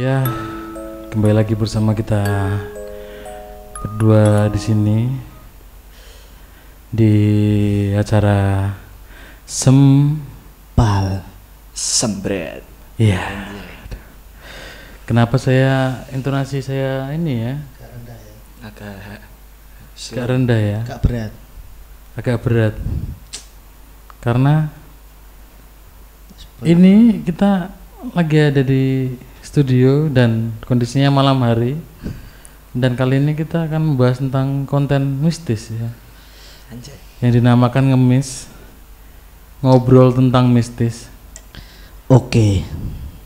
Ya, kembali lagi bersama kita berdua di sini di acara Sempal Sembret. Iya. Kenapa saya intonasi saya ini ya? Agak rendah ya? Agak berat. Karena ini kita lagi ada di studio dan kondisinya malam hari, dan kali ini kita akan membahas tentang konten mistis ya. Anjay. Yang dinamakan ngemis, ngobrol tentang mistis. Oke.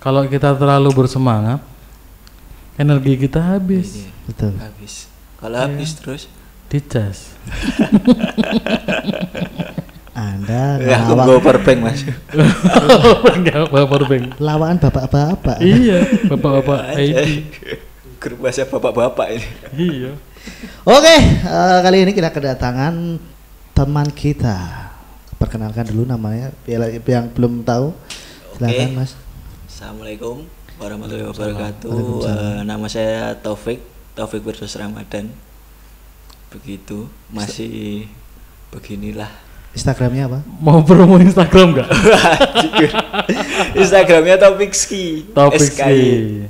Kalau kita terlalu bersemangat, energi kita habis. Betul. Habis. Kalau habis terus Dicas. Anda aku bawa powerbank mas. Enggak powerbank. lawan bapak-bapak. Iya, bapak-bapak ID. Grup bahasa bapak-bapak ini. Iya. Oke, kali ini kita kedatangan teman kita. Perkenalkan dulu namanya, yang belum tahu. Silakan Mas. Assalamualaikum warahmatullahi wabarakatuh. Waalaikumsalam. Nama saya Taufik versus Ramadan. Begitu, masih beginilah. Instagramnya apa? Mau promo Instagram enggak? Instagramnya Taufikski. Taufikski.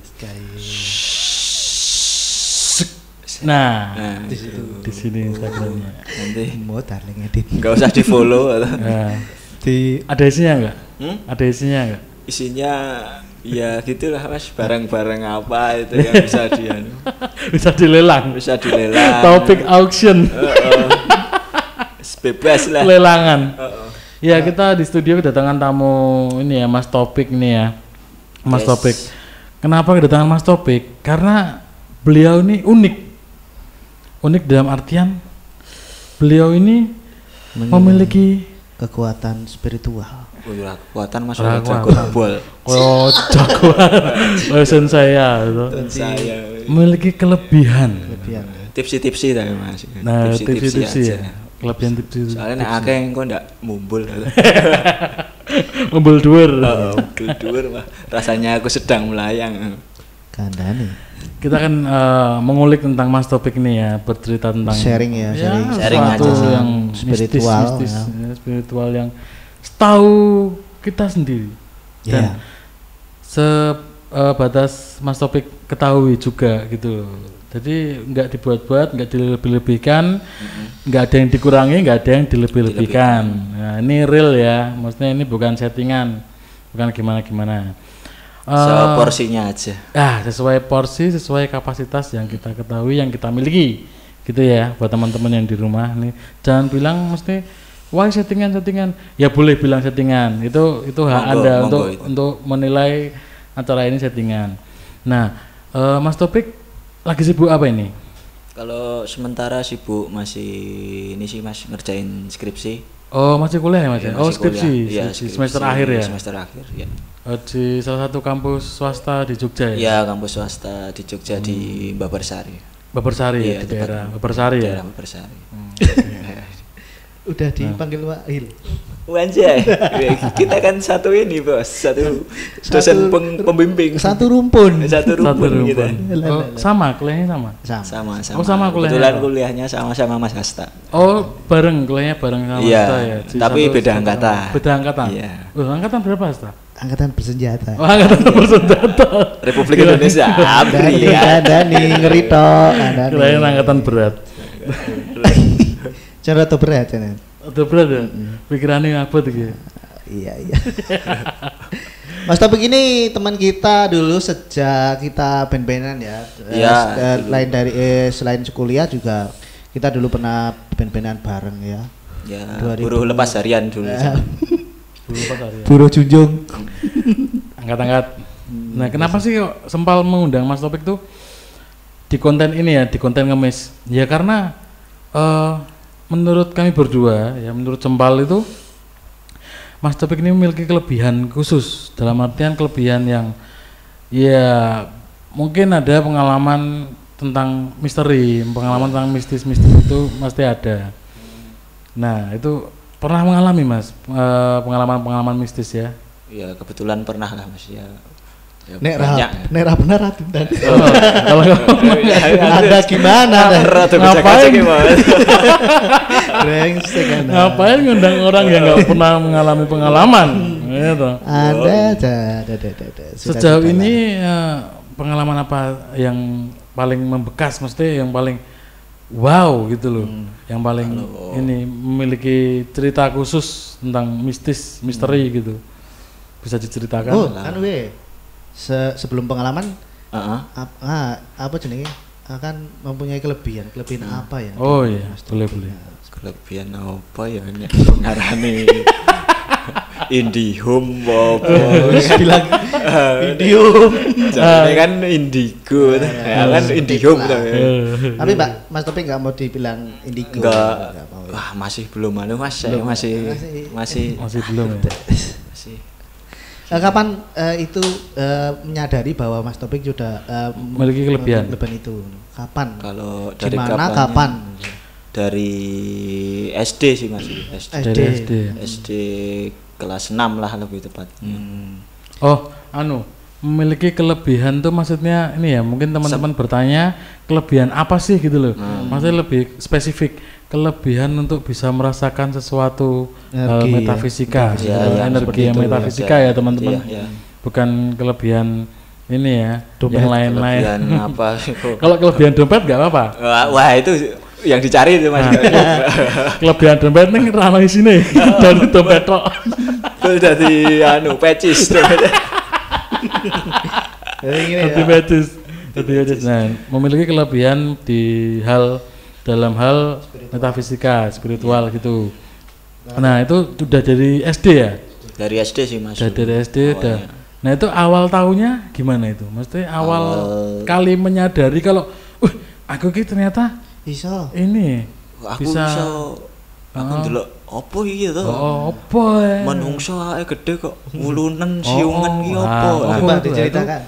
Nah, Itu. di sini Instagramnya. Nanti Mau darling edit. nggak usah di follow atau Nah, Di ada isinya enggak? Ada isinya enggak? isinya ya gitulah mas, barang-barang apa itu yang bisa Bisa dilelang. bisa dilelang. Topik auction. Bebas lah. Lelangan. Ya, kita di studio kedatangan tamu ini ya, Mas Topik nih ya. Mas Yes. Topik. Kenapa kedatangan Mas Topik? Karena beliau ini unik. Unik dalam artian beliau ini memiliki kekuatan spiritual. Kekuatan mas Orang jago kuat. bol. jagoan. Lesson saya gitu. Dan saya Memiliki kelebihan. Kelebihan. tipsi tapi mas. Nah, tipsi aja. ya. Kelebihan tipsi. Soalnya nek akeh engko ndak mumbul. Membel dhuwur. Dur mah. Rasanya aku sedang melayang. Kandani. Kita akan mengulik tentang Mas Topik nih ya, bercerita tentang Sharing ya, sharing sesuatu aja sih. yang Spiritual, mistis, ya. ya, spiritual yang setahu kita sendiri dan Ya. sebatas Mas Topik ketahui juga gitu. Jadi nggak dibuat-buat, nggak dilebih-lebihkan, nggak ada yang dikurangi, nggak ada yang dilebih-lebihkan. Nah, ini real ya, maksudnya ini bukan settingan, bukan gimana-gimana. Seporsinya aja. Sesuai porsi, sesuai kapasitas yang kita ketahui, yang kita miliki, gitu ya. Buat teman-teman yang di rumah nih, jangan bilang mesti, wah settingan. Ya boleh bilang settingan, itu hak Anda untuk menilai acara ini settingan. Nah, Mas Topik lagi sibuk apa ini? Kalau sementara sibuk masih ini sih mas, ngerjain skripsi. Oh, masih kuliah ya Mas? Iya, Oh, masih skripsi, kuliah. Iya, skripsi semester akhir ya? Semester akhir ya. Di salah satu kampus swasta di Jogja ya? Iya, kampus swasta di Jogja di Babarsari. Babarsari Iya, di daerah Babarsari ya? Daerah Babarsari. Udah dipanggil Wahil. Anjay. Kita kan satu ini bos, satu dosen pembimbing. Satu rumpun. Satu rumpun kita. Oh, sama, kuliahnya sama? Sama. Oh, sama kuliahnya. Kebetulan kuliahnya sama Mas Hasta. Oh, kuliahnya bareng sama Iya, Asta ya? Di tapi satu- beda satu angkatan. kampus. Beda angkatan? Iya. Oh, angkatan berapa Asta? Angkatan bersenjata. Oh, angkatan bersenjata. Republik Indonesia. Dani, ya. Dani, ngeri tok. Kirain angkatan berat. Cara atau berat Nen? Udah berat ya? Pikirannya apa tuh ya? Iya. Mas Topik ini teman kita dulu sejak kita band-bandan ya. Iya, Lain dari selain kuliah juga kita dulu pernah band-bandan bareng ya. Ya, 2000. buruh lepas harian dulu. Berapa kali ya? Buruh Junjung. Angkat-angkat. Nah, kenapa sih kok Sempal mengundang Mas Topik tuh di konten ini ya, di konten ngemis? Ya karena menurut kami berdua ya, menurut Sempal itu Mas Topik ini memiliki kelebihan khusus, dalam artian kelebihan yang ya mungkin ada pengalaman tentang misteri, pengalaman tentang mistis-mistis itu pasti ada. Nah, itu pernah mengalami Mas pengalaman-pengalaman mistis ya? Ya kebetulan pernah lah Mas ya. Ya, Nek banyak. ra bener ra diundang. Kalau Ada gimana dah? Rada Ngapain? gocek-gocek gimana? Brengsek Anda. ngapain ngundang orang yang nggak pernah mengalami pengalaman? Gitu. Ada aja, ada. Sejauh ini pengalaman apa yang paling membekas, mesti yang paling wow gitu loh, yang paling ini memiliki cerita khusus tentang mistis, misteri gitu, bisa diceritakan? Oh, kan sebelum pengalaman Heeh. apa jenenge akan mempunyai kelebihan apa ya? Oh iya, boleh. Kelebihan apa ya nek ngarani Indihome apa Terus bilang video. jadi kan Indigo ya kan Indihome tuh ya. Tapi Mas Topik nggak mau dibilang indigo. Enggak. Nggak mau ya. Wah, masih belum Mas, saya Belum. masih Masih belum ya. masih Kapan itu menyadari bahwa Mas Topik sudah Memiliki kelebihan. itu? Kapan? kalau dari Gimana? kapan? Kapan? Dari SD sih Mas. Dari SD. SD kelas 6 lah lebih tepat. Oh, memiliki kelebihan tuh maksudnya ini ya, mungkin teman-teman bertanya kelebihan apa sih gitu loh. Maksudnya lebih spesifik, kelebihan untuk bisa merasakan sesuatu Energi, ya. metafisika, Ya, energi seperti yang itu, metafisika ya teman-teman. Iya. Bukan kelebihan ini ya, Dompet. yang lain-lain. Kelebihan apa? Kalau kelebihan dompet nggak apa-apa. Wah, itu yang dicari itu Mas. Kelebihan dompet nih rano isine dari dompet tok. Itu dari pecis tuh. Jadi medis. Nah, memiliki kelebihan dalam hal metafisika, spiritual gitu. Nah, itu sudah dari SD ya? Dari SD sih Mas. Sudah dari SD udah. Awalnya. Nah, itu awal tahunnya gimana itu? Maksudnya awal kali menyadari kalau aku ki ternyata Bisa. ini Aku bisa aku ndelok apa iki to? apa ya? Menungso ae gede kok wulunen siungan iki apa? Coba itu ya? diceritakan.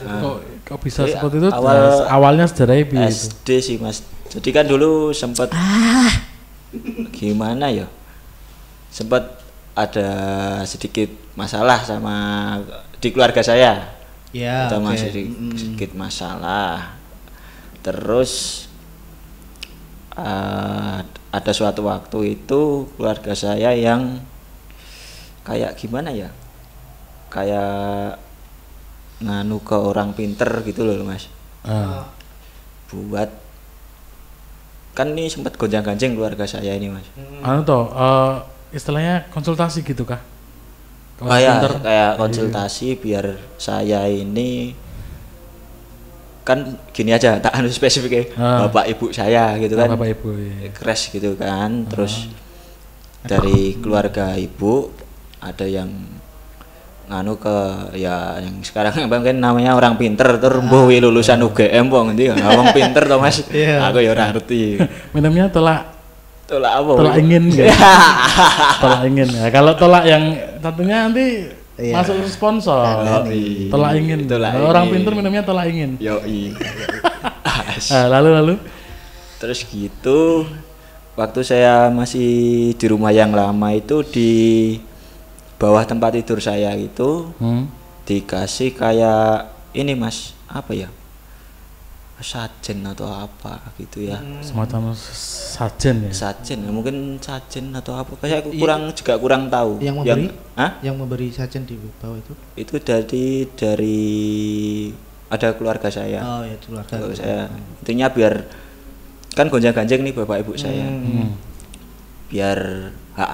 Kok bisa Jadi seperti itu? awal- Awalnya sejarahnya piye itu? SD sih Mas. Jadi kan dulu sempat gimana ya? Sempat ada sedikit masalah sama di keluarga saya. Ya, Sama oke. sedikit masalah. Terus ada suatu waktu itu keluarga saya yang kayak gimana ya? Kayak nganu ke orang pinter gitu loh Mas. Buat kan ini sempat gonjang-ganjing keluarga saya ini Mas. Istilahnya konsultasi gitu kah? Kalau Kayak pinter, kayak konsultasi biar saya ini kan gini aja tak anu spesifik ya bapak ibu saya gitu kan Bapak Ibu ya. crash gitu kan terus dari keluarga ibu ada yang nganu ke ya yang sekarang mungkin namanya orang pinter terus mbuh lulusan UGM po ngendi wong pinter to Mas. Iya. Aku ya ora ngerti. Minumnya tolak Tolak apa? tolak ingin gitu. Tolak ingin. Ya, kalau tolak yang satunya nanti Iya. masuk sponsor. Yoi. Tolak ingin. Tolak Kalau orang ingin. pinter minumnya tolak ingin. Yoi. Lalu Terus gitu waktu saya masih di rumah yang lama itu di bawah tempat tidur saya itu dikasih kayak ini Mas, apa ya? Sajen atau apa gitu ya. semacam sajen ya. Sajen, mungkin sajen atau apa? Kayak aku kurang tahu. Yang memberi? Hah? Yang memberi sajen di bawah itu? Itu dari ada keluarga saya. Oh ya, keluarga. Keluarga saya. Intinya biar kan gonjang-ganjing nih bapak ibu saya. Biar hak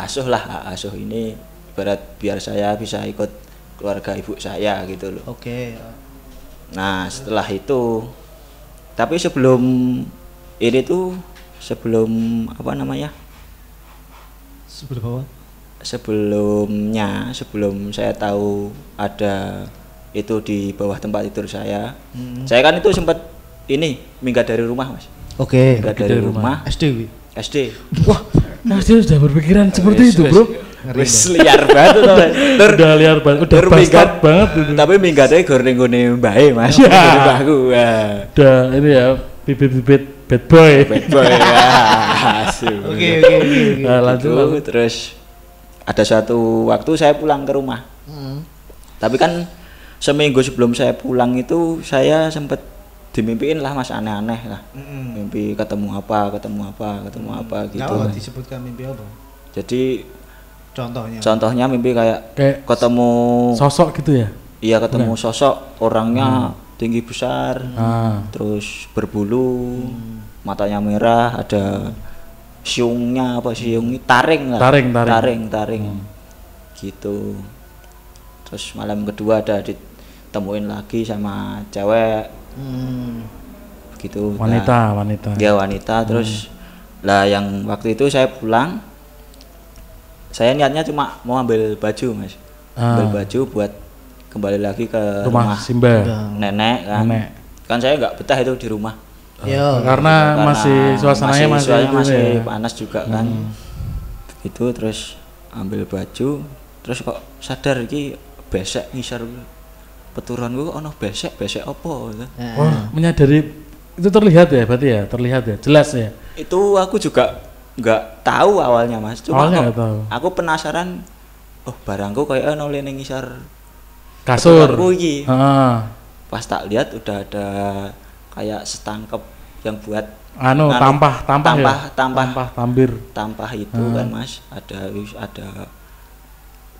asuh ini ibarat biar saya bisa ikut keluarga ibu saya gitu loh. Oke. Nah setelah itu tapi sebelum apa namanya Sebelum apa? sebelum saya tahu ada itu di bawah tempat tidur saya kan itu sempat ini minggat dari rumah Mas. Oke. Minggat Pergi dari dari rumah SD wi. SD. Wah, Mas dia sudah berpikiran seperti itu, Bro. Wis liar banget tuh Mas. Udah liar banget, udah bastard banget itu. Tapi minggatnya goreng gone mbae Mas. Gone mbahku. Wah. Udah ini ya, bibit-bibit bad boy. Bad boy. Asu. Oke. Nah, lanjut. Gitu, terus ada suatu waktu saya pulang ke rumah. Tapi kan seminggu sebelum saya pulang itu saya sempat dimimpiin lah Mas, aneh-aneh lah. Mimpi ketemu apa gitu. Nggak disebutkan mimpi apa? Jadi Contohnya mimpi kayak ketemu sosok gitu ya. Iya, ketemu sosok orangnya tinggi besar, terus berbulu, matanya merah, ada siungnya taring lah. Taring. Gitu. Terus malam kedua ada ditemuin lagi sama cewek. Gitu. Wanita. Ya wanita. Terus lah yang waktu itu saya pulang, saya niatnya cuma mau ambil baju Mas, ambil baju buat kembali lagi ke rumah Simba, nenek kan. Kan saya nggak betah itu di rumah. Karena masih suasananya masih panas juga kan. Gitu. Terus ambil baju, terus kok sadar iki besek ngisor peturon gue, ono besek apa gitu. Menyadari itu terlihat ya, berarti ya, terlihat ya, jelas ya. Itu aku juga nggak tahu awalnya Mas, cuma aku penasaran, barangku kayak nolih ning ngisor kasur iki. Pas tak lihat udah ada kayak setangkep yang buat tampah itu kan Mas, ada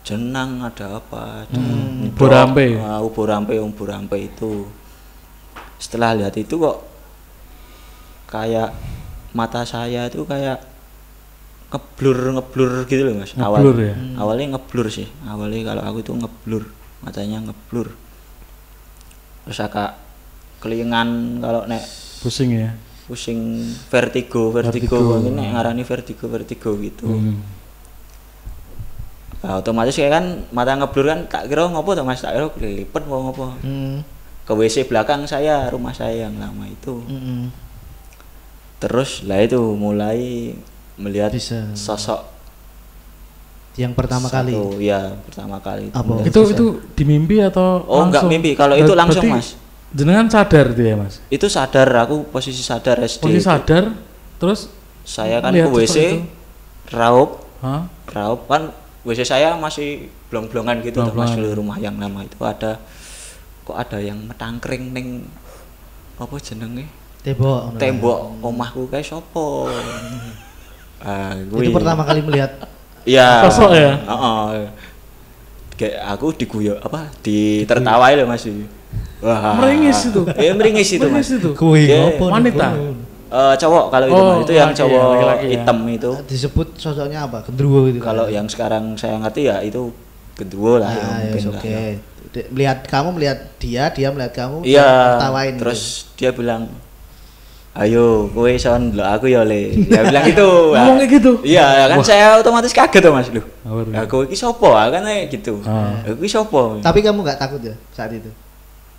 jenang, ada apa, ubur rampe itu. Setelah lihat itu kok kayak mata saya itu kayak ngeblur gitu loh Mas. Awalnya ngeblur sih. Awalnya kalau aku itu ngeblur, matanya ngeblur. Terus agak kelingan kalau nek pusing ya. Pusing vertigo. Ini ngarani vertigo gitu. Nah, otomatis kayak kan mata ngeblur kan, tak kira ngopo tuh Mas, tak kira kelipet mau ngopo. Ke WC belakang saya, rumah saya yang lama itu. Terus lah itu mulai melihat sosok yang pertama kali. Iya, pertama kali. Itu di mimpi atau langsung? Enggak mimpi, kalau itu langsung Mas. Jenengan sadar dia Mas? Itu sadar, aku posisi sadar SD. Posisi sadar, terus saya kan ke WC, raup kan WC saya masih blong-blongan gitu Mas, di rumah yang lama itu ada yang metangkring ning apa jenenge? Tembok omahku kayak sopo. Itu pertama kali melihat sosok ya. Kayak aku diguyok ditertawai loh Mas. Wah. Meringis itu. Meringis itu Mas. Wanita. Cowok kalau itu yang cowok hitam itu. Disebut sosoknya apa? Gendruwo gitu. Kalau yang sekarang saya ngerti ya itu gendruwo lah mungkin. Oke. Kamu melihat dia melihat kamu. Iya. Tawain. Terus dia bilang, ayo kowe iso ndelok aku ya Le. Dia bilang gitu. Ngomong kayak gitu. Iya, kan saya otomatis kaget tuh Mas. Loh. Ya kowe iki sapa? Kan kayak gitu. Aku iki sapa? Tapi kamu enggak takut ya saat itu?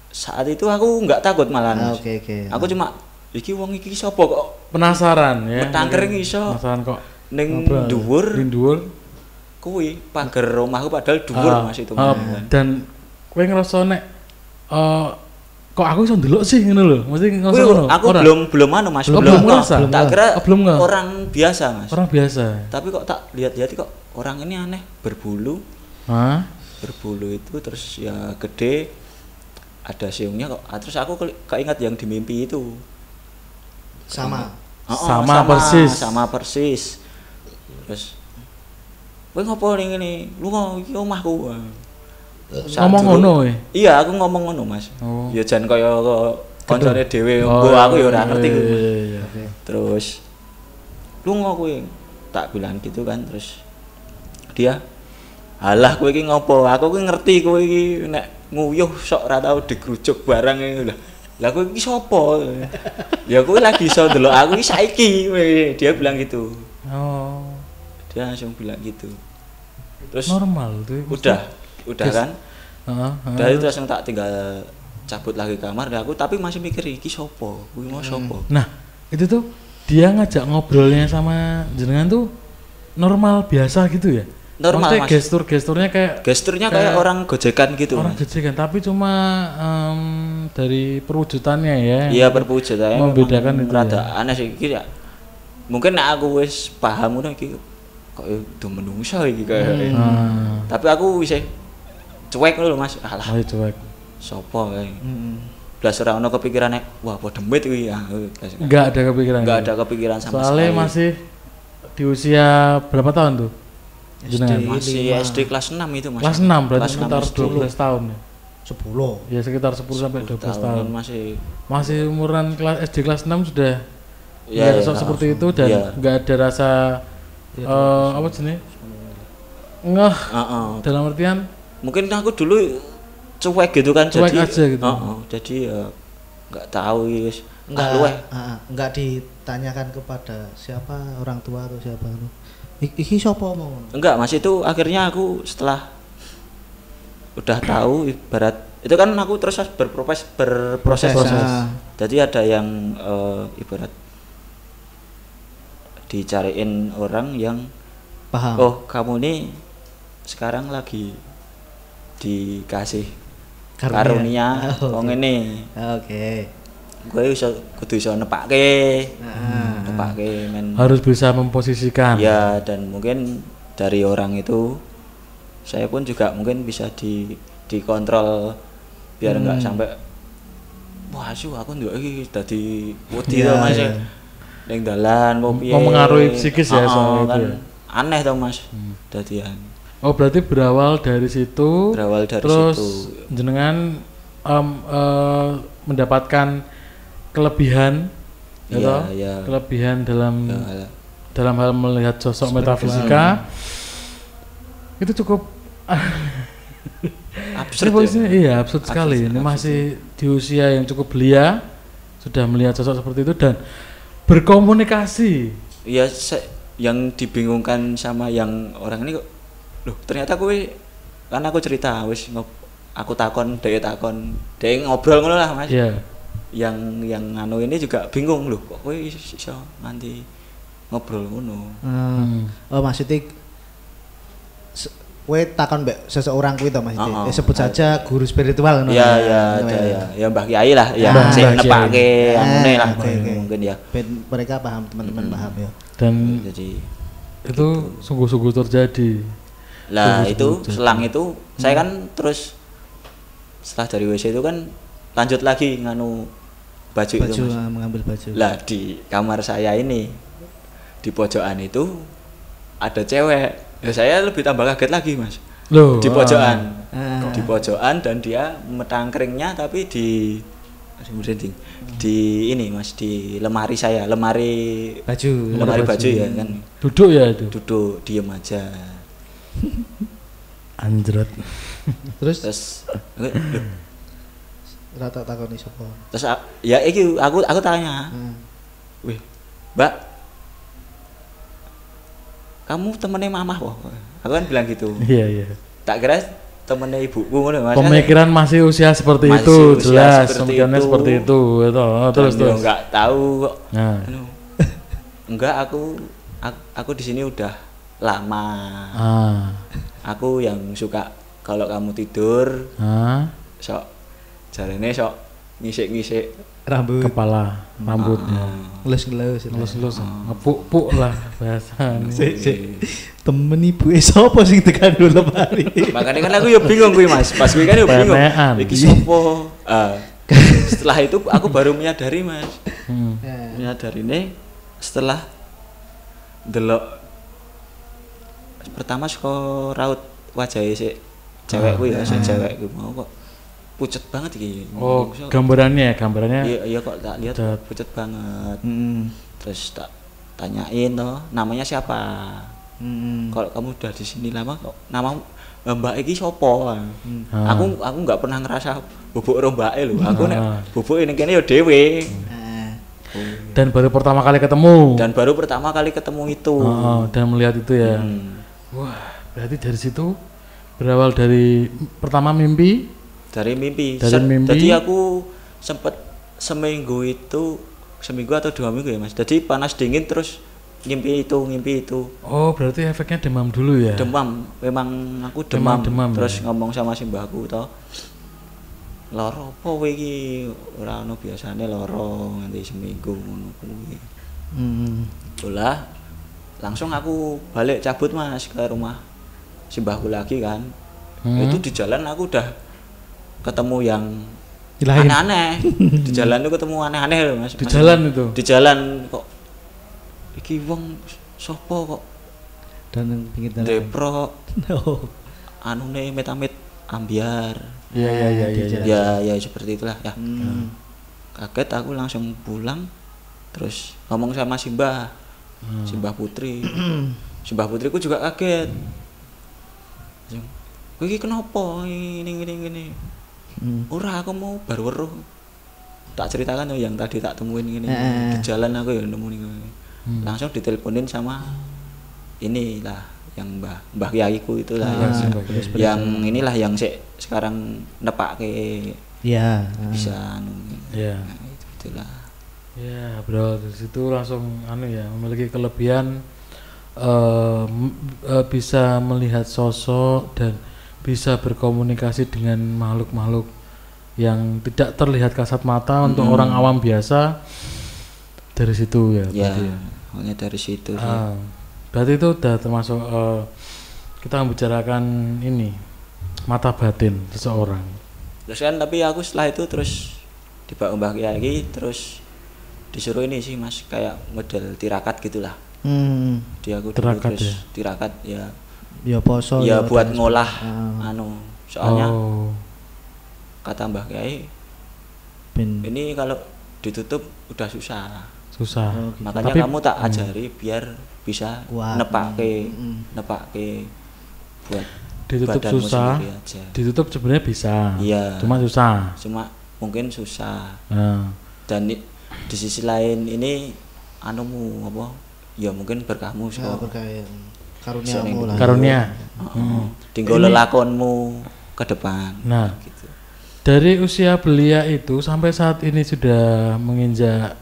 Saat itu aku enggak takut malah. Oke. Aku cuma iki wong iki sapa kok? Penasaran ya. Metangkring iso. Penasaran kok. Ning dhuwur. Kuwi pagar rumahku padahal dhuwur Mas itu. Dan kowe ngerasa nek kok aku iso ndelok sih ngono lho. Mesti ngerasa ngono. Aku belum anu Mas, belum ngerasa. Tak kira orang biasa Mas. Orang biasa. Tapi kok tak lihat-lihat kok orang ini aneh, berbulu. Berbulu itu terus ya gede. Ada siungnya kok. Terus aku keinget yang di mimpi itu. Sama persis. Terus kowe ngopo ning ngene? Lu iki omahku. Ngomong ngono ya? Iya, aku ngomong ngono Mas. Ya jan kaya kancane dhewe, aku ya ora ngerti. Terus lunga kowe, tak bilang gitu kan. Terus dia, alah kowe iki ngopo? Aku ki ngerti kowe iki nek nguyuh sok ora tau digrujuk barang iki lho. Lah kowe iki sapa? Ya kowe lagi iso ndelok aku iki saiki. Dia bilang gitu. Dia langsung bilang gitu. Terus normal tuh. Udah kan? Dari itu langsung tak tinggal cabut lagi kamar dan aku tapi masih mikir iki sopo, kuwi mau sopo. Nah, itu tuh dia ngajak ngobrolnya sama jenengan tuh normal biasa gitu ya? Normal Mas. Gesturnya kayak orang gojekan gitu. Orang gojekan, tapi cuma dari perwujudannya ya. Iya, perwujudannya membedakan itu. Rada aneh sih iki ya. Mungkin aku wis paham ngono iki kok itu menungso iki kayak. Tapi aku wis cuek lho Mas. Alah. Cuek. sopo kae. Mm-mm. Blas ora ono kepikiran wah apa demit kuwi ya. Enggak ada kepikiran. Enggak gitu. ada kepikiran sama Soalnya sekali. masih di usia berapa tahun tuh? Jenengan? Masih lima. SD kelas 6 itu Mas. Kelas 6 berarti Kelas 6 sekitar SD. 12 tahun ya. 10. Ya sekitar 10 sampai 12 tahun. Masih Masih umuran kelas SD kelas 6 sudah ya, ya, sosok seperti itu dan ya. nggak ada rasa apa jenis ngeh Heeh. dalam artian Mungkin aku dulu cuek gitu kan Cuek jadi aja gitu. jadi ya enggak tahu wis. Enggak ditanyakan kepada siapa orang tua atau siapa itu. Iki sapa mau? Enggak, Mas, itu akhirnya aku setelah udah tahu ibarat itu kan aku terus berproses. Ah. Jadi ada yang ibarat dicariin orang yang Paham. oh kamu nih sekarang lagi dikasih karunia wong ini. Oke. Gue kudu iso nepake. Nah. Nepake men. harus bisa memposisikan. Ya, dan mungkin dari orang itu saya pun juga mungkin bisa dikontrol biar enggak sampai wah asu aku nduk iki dadi wedi to Mas. Ning dalan mau piye. Mempengaruhi psikis ya soal kan itu ya. aneh to Mas. Dadian. Oh berarti berawal dari situ. Berawal dari terus situ. jenengan mendapatkan kelebihan, ya Iya, toh? iya. Kelebihan dalam Ya, dalam hal melihat sosok metafisika itu cukup absurd. ini posisinya Ya. iya absurd sekali. Ini masih di usia yang cukup belia sudah melihat sosok seperti itu dan berkomunikasi. Ya yang dibingungkan sama yang orang ini kok loh ternyata kowe kan aku cerita wis aku takon dia ngobrol ngono lah Mas. Iya. Yang anu ini juga bingung loh kok kowe iso nganti ngobrol ngono. Oh maksudnya kowe takon mbek seseorang kuwi to maksudnya. Sebut saja guru spiritual ngono. Iya ada ya Mbah Kiai lah ya Mbah sing Kiai. nepake anune lah Oke. mungkin ya. Ben mereka paham, teman-teman paham ya. Dan Jadi itu sungguh-sungguh terjadi. lah itu selang itu saya kan terus setelah dari WC itu kan lanjut lagi nganu baju itu Mas. Mengambil baju. Lah di kamar saya ini di pojokan itu ada cewek. Ya saya lebih tambah kaget lagi Mas. Loh, Di pojokan. Ah. Di pojokan dan dia metangkringnya tapi di ini Mas di lemari saya, lemari baju ya kan. Duduk ya itu. Duduk diem aja. Anjret. Terus Loh, rata takoni sapa? terus ya iki aku tanya. Wih, Mbak, kamu temennya mamah kok? Aku kan bilang gitu. Iya iya. Tak kira temennya ibuku ngono Mas. Pemikiran masih usia seperti Masih itu, usia jelas. seperti Pemikirannya itu. seperti itu. Itu. Terus Dan terus. dia nggak tahu kok. Nah. Anu, enggak aku di sini udah lama. Ah. Aku yang suka kalau kamu tidur Ah. sok jarene sok ngisik-ngisik Rambut. Kepala, rambutnya. Ngelus-ngelus. Lus-lus, ngepuk-puk lah bahasanya. Temen ibu sapa sing tekan dulu lemari. Makanya kan aku ya bingung kuwi Mas. Pas kuwi kan ya bingung. Penean. Iki sopo? Setelah itu aku baru menyadari Mas. Menyadari ini setelah delok pertama saka raut wajah si cewek kuwi ya, si cewek kuwi mau kok pucet banget iki. Oh, gambarannya. Iya kok tak lihat pucet banget. Terus tak tanyain toh, namanya siapa? Kalau kamu udah di sini lama kok nama Mbak iki sapa? Aku enggak pernah ngerasa bubuk karo mbake lho. Aku nek bubuk ning kene ya dhewe. Dan baru pertama kali ketemu. itu. Dan melihat itu ya. Wah, berarti dari situ berawal dari pertama mimpi. Dari mimpi. Mimpi. Jadi aku sempet seminggu atau 2 minggu ya Mas. Jadi panas dingin terus ngimpi itu. Oh, berarti efeknya demam dulu ya? Demam, memang aku demam terus ya? ngomong sama si mbahku toh. Loro apa kowe iki? Ora ono biasane loro nganti seminggu ngono kuwi. Bola langsung aku balik cabut Mas ke rumah si mbahku lagi kan. Itu di jalan aku udah ketemu yang Lain. aneh-aneh. Di jalan tuh ketemu aneh-aneh loh Mas. Di jalan itu. Di jalan kok iki wong sopo kok Dan yang pinggir jalan. depro Oh. anune metamit ambiar. Iya. Ya seperti itulah ya. Kaget aku langsung pulang terus ngomong sama Simbah. Simbah Putri. Simbah Putriku juga kaget. Kowe iki kenapa ini. Ora aku mau baru weruh. Tak ceritakan yang tadi tak temuin ini. Di jalan aku ya nemu ini. Langsung diteleponin sama inilah yang Mbah Kiaiku itulah yang inilah yang sekarang nepake Iya. bisa Iya. Itulah. Ya, bro, di situ langsung memiliki kelebihan bisa melihat sosok dan bisa berkomunikasi dengan makhluk-makhluk yang tidak terlihat kasat mata untuk orang awam biasa. Dari situ ya. Ya, berarti ya. hanya dari situ sih. Berarti itu udah termasuk kita membicarakan ini mata batin seseorang. Terus kan tapi aku setelah itu terus dibawa Mbah Kiai terus disuruh ini sih Mas kayak model tirakat gitulah. Dia aku dulu Tirakat terus ya? tirakat ya. Ya poso. Ya buat dan ngolah anu. soalnya kata Mbah Kiai Ben. ini kalau ditutup udah susah. Susah. Oh, gitu. Makanya Tapi, kamu tak ajari biar bisa Kuat. nepake buat ditutup badanmu susah. sendiri aja. Ditutup sebenarnya bisa. Iya. Cuma susah. Cuma mungkin susah. Nah, Dan di sisi lain ini anumu apa? Ya mungkin berkahmu Ya, so. berkaya. Karuniamu lah. karunia. Tinggal lelakonmu ke depan. Nah, Gitu. dari usia belia itu sampai saat ini sudah menginjak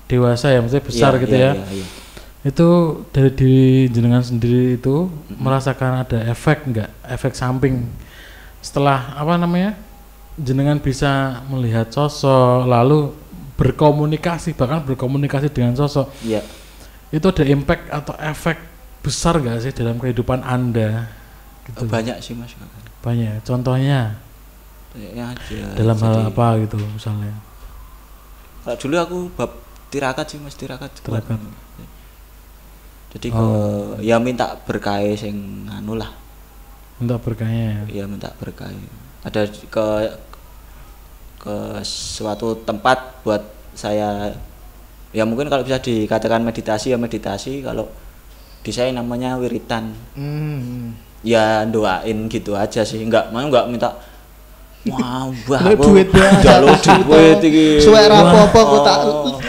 dewasa ya, maksudnya besar Iya, gitu iya, ya. iya. Itu dari diri jenengan sendiri itu merasakan ada efek enggak? Efek samping setelah jenengan bisa melihat sosok lalu bahkan berkomunikasi dengan sosok. Iya. Itu ada impact atau efek besar enggak sih dalam kehidupan Anda? Gitu. Banyak sih Mas. Banyak. Contohnya Banyaknya aja. dalam hal Jadi, apa gitu misalnya? Kalau dulu aku bab tirakat sih Mas, tirakat. Tirakat. Jadi ya minta berkah sing anu lah. Untuk berkahnya ya. Ya minta berkah. Ada ke suatu tempat buat saya ya mungkin kalau bisa dikatakan meditasi ya meditasi, kalau di saya namanya wiritan. Ya doain gitu aja sih, enggak minta wah duit jaluk duit iki. Suwek ra apa-apa kok tak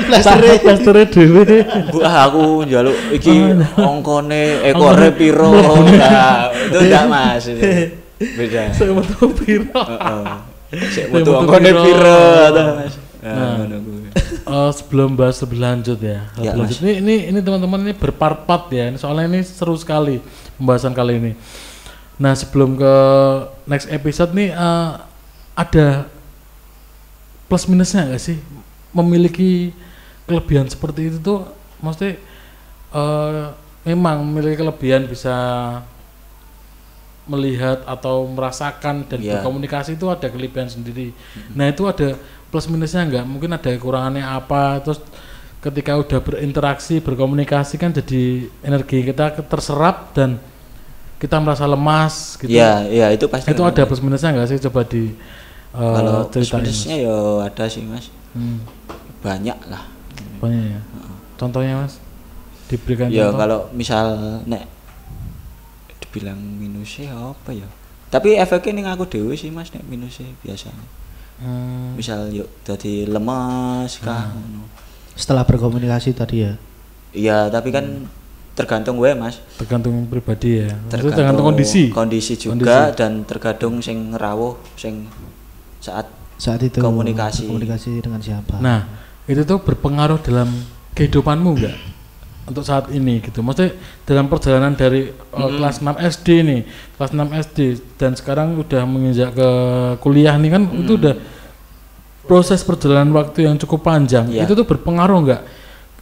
Plastere dhewe. Aku njaluk iki ongkone ekore piro. Nah, itu enggak Mas. Beda. Saya mau tahu piro. Heeh. Sik metu ongkone piro to Mas. Nah, ngono kuwi. Sebelum bahas lebih lanjut ya. Ya, Lebih lanjut. Ini teman-teman ini berpart-part ya. Ini soalnya ini seru sekali pembahasan kali ini. Nah, sebelum ke next episode nih ada plus minusnya nggak sih memiliki kelebihan seperti itu tuh? Maksudnya memang memiliki kelebihan bisa melihat atau merasakan dan berkomunikasi itu ada kelebihan sendiri. Nah, itu ada plus minusnya nggak? Mungkin ada kekurangannya apa? Terus ketika udah berinteraksi, berkomunikasi kan jadi energi kita terserap dan kita merasa lemas gitu. Iya, itu pasti. Itu ada plus minusnya nggak sih? Coba di kalau plus ceritain. minusnya ya ada sih Mas. Banyak lah. Banyak ya. Contohnya Mas, diberikan Ya contoh. kalau misal nek dibilang minusnya apa ya? Tapi efeknya ning aku dewe sih Mas nek minusnya biasanya. Misal yuk jadi lemas kah ngono. Setelah berkomunikasi tadi ya. Iya, tapi kan tergantung gue Mas. Tergantung pribadi ya. Maksudnya tergantung kondisi. Kondisi juga dan tergantung sing rawuh sing saat itu komunikasi dengan siapa. Nah, itu tuh berpengaruh dalam kehidupanmu enggak? Untuk saat ini gitu. Maksudnya dalam perjalanan dari kelas 6 SD nih, kelas 6 SD dan sekarang udah menginjak ke kuliah nih kan itu udah proses perjalanan waktu yang cukup panjang. Itu tuh berpengaruh enggak?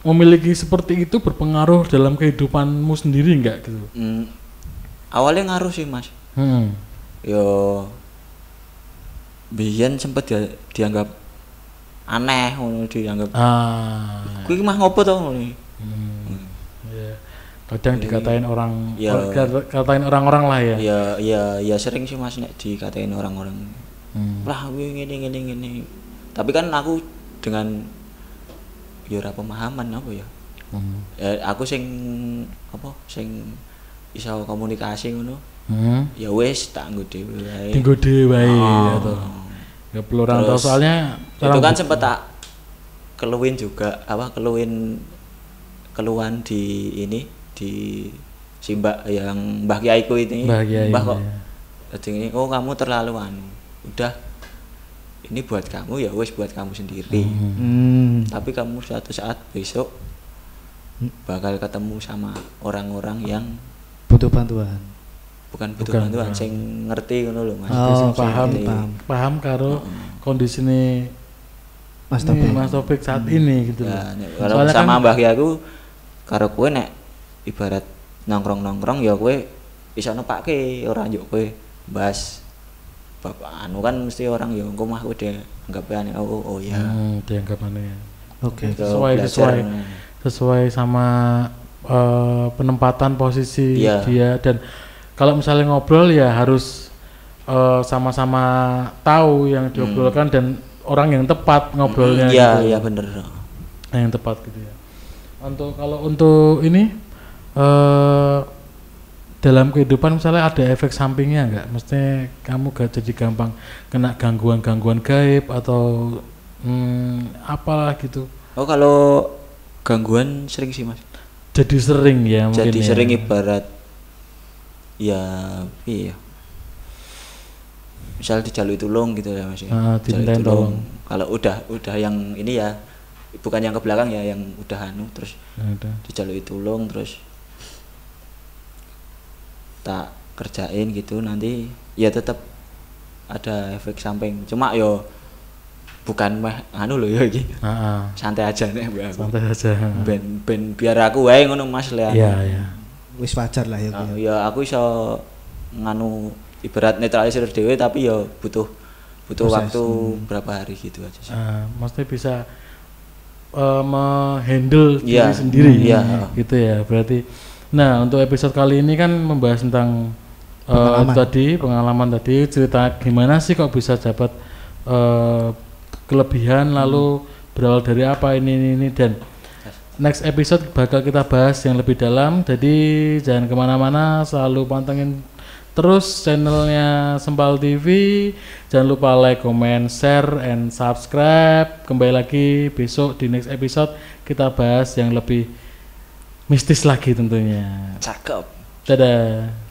Memiliki seperti itu berpengaruh dalam kehidupanmu sendiri enggak gitu? Awalnya ngaruh sih Mas. Yo biyen sempet dianggap aneh ngono, dianggap kuwi mah ngopo to ngono. Ya. Kadang dikatain orang, Ya. katain orang-orang lah ya. Ya sering sih Mas nek dikatain orang-orang. Lah kuwi ngene. Tapi kan aku dengan ya ora pemahaman apa ya. Aku sing iso komunikasi ngono. Ya wis tak nggo dhewe wae. Tinggo dhewe wae ya toh. Ya perlu orang tahu Terus, soalnya itu kan sempet tak keluhin juga keluhan di ini di Simbak yang Mbah Kiaiku ini. Mbah kok ini kamu terlalu udah ini buat kamu ya wis buat kamu sendiri. Tapi kamu suatu saat besok bakal ketemu sama orang-orang yang butuh bantuan. bukan bantuan sing ngerti ngono lho Mas. Paham karo kondisine Mas Topik saat ini gitu. Ya, kalau sama Mbah Kiaiku karo kowe nek ibarat nongkrong ya kowe iso nepake ora njuk kowe bahas bapak anu kan mesti orang ya engko mah kowe dianggap aneh. Oh ya. Dianggap aneh. Oke. Sesuai sama penempatan posisi dia, dan kalau misalnya ngobrol ya harus sama-sama tahu yang diobrolkan dan orang yang tepat ngobrolnya. Iya bener. Yang tepat gitu ya. Untuk ini dalam kehidupan misalnya ada efek sampingnya enggak? Maksudnya kamu gak jadi gampang kena gangguan gaib atau apalah gitu. Oh kalau gangguan sering sih Mas. Jadi sering ya mungkin. Jadi sering ibarat ya iya. Misal dijaluk tulung gitu ya Mas. Dimintain tolong. Kalau udah yang ini ya bukan yang ke belakang ya, yang udah terus dijaluk tulung terus tak kerjain gitu nanti ya tetap ada efek samping. Cuma yo bukan mah loh ya iki. Santai aja nih Bu. Santai aja. Ben biar aku wae ngono Mas Lean. Iya. Wis wajar lah ya. Ya aku iso nganu ibarat netralisir dhewe tapi ya butuh proses, waktu berapa hari gitu aja sih. Maksudnya bisa menghandle diri sendiri gitu ya berarti. Nah untuk episode kali ini kan membahas tentang pengalaman tadi, cerita gimana sih kok bisa dapat kelebihan lalu berawal dari apa ini dan next episode bakal kita bahas yang lebih dalam. Jadi jangan kemana-mana, selalu pantengin terus channelnya Sempal TV. Jangan lupa like, comment, share, and subscribe. Kembali lagi besok di next episode kita bahas yang lebih mistis lagi tentunya. Cakep. Dadah.